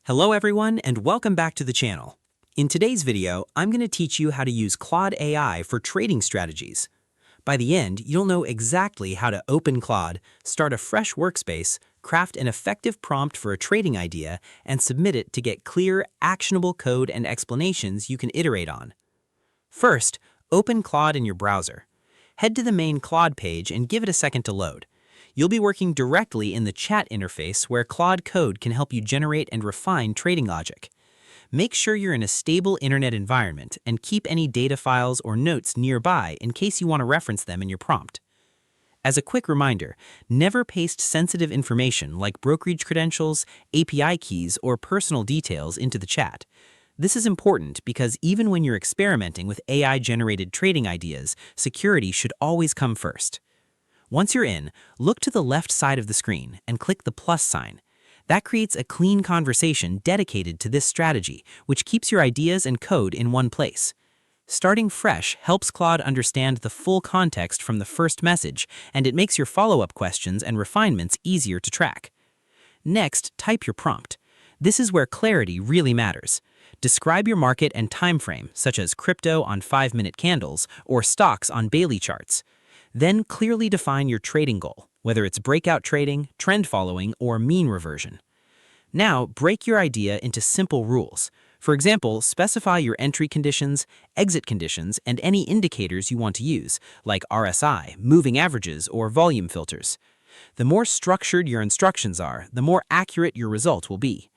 Hello everyone and welcome back to the channel. In today's video, I'm going to teach you how to use Claude AI for trading strategies. By the end, you'll know exactly how to open Claude, start a fresh workspace, craft an effective prompt for a trading idea, and submit it to get clear, actionable code and explanations you can iterate on. First, open Claude in your browser. Head to the main Claude page and give it a second to load. You'll be working directly in the chat interface where Claude Code can help you generate and refine trading logic. Make sure you're in a stable internet environment and keep any data files or notes nearby in case you want to reference them in your prompt. As a quick reminder, never paste sensitive information like brokerage credentials, API keys, or personal details into the chat. This is important because even when you're experimenting with AI-generated trading ideas, security should always come first. Once you're in, look to the left side of the screen and click the plus sign. That creates a clean conversation dedicated to this strategy, which keeps your ideas and code in one place. Starting fresh helps Claude understand the full context from the first message, and it makes your follow-up questions and refinements easier to track. Next, type your prompt. This is where clarity really matters. Describe your market and time frame, such as crypto on 5-minute candles or stocks on Bailey charts. Then clearly define your trading goal, whether it's breakout trading, trend following, or mean reversion. Now, break your idea into simple rules. For example, specify your entry conditions, exit conditions, and any indicators you want to use, like RSI, moving averages, or volume filters. The more structured your instructions are, the more accurate your result will be.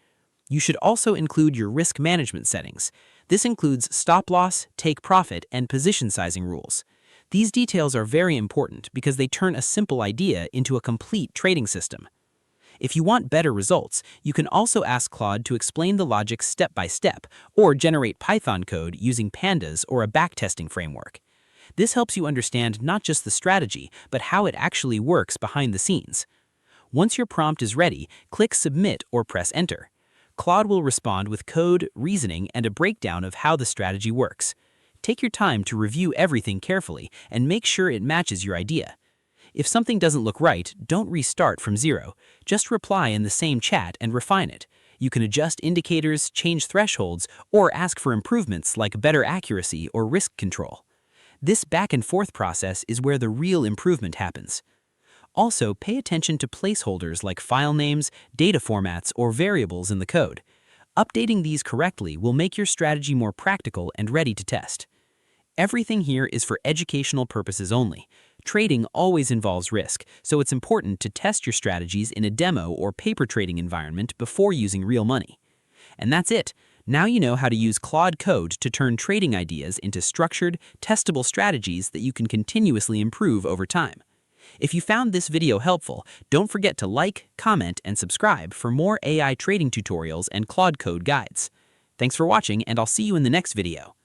You should also include your risk management settings. This includes stop loss, take profit, and position sizing rules. These details are very important because they turn a simple idea into a complete trading system. If you want better results, you can also ask Claude to explain the logic step by step or generate Python code using pandas or a backtesting framework. This helps you understand not just the strategy, but how it actually works behind the scenes. Once your prompt is ready, click Submit or press Enter. Claude will respond with code, reasoning, and a breakdown of how the strategy works. Take your time to review everything carefully and make sure it matches your idea. If something doesn't look right, don't restart from zero. Just reply in the same chat and refine it. You can adjust indicators, change thresholds, or ask for improvements like better accuracy or risk control. This back and forth process is where the real improvement happens. Also, pay attention to placeholders like file names, data formats, or variables in the code. Updating these correctly will make your strategy more practical and ready to test. Everything here is for educational purposes only. Trading always involves risk, so it's important to test your strategies in a demo or paper trading environment before using real money. And that's it. Now you know how to use Claude Code to turn trading ideas into structured, testable strategies that you can continuously improve over time. If you found this video helpful, don't forget to like, comment, and subscribe for more AI trading tutorials and Claude Code guides. Thanks for watching, and I'll see you in the next video.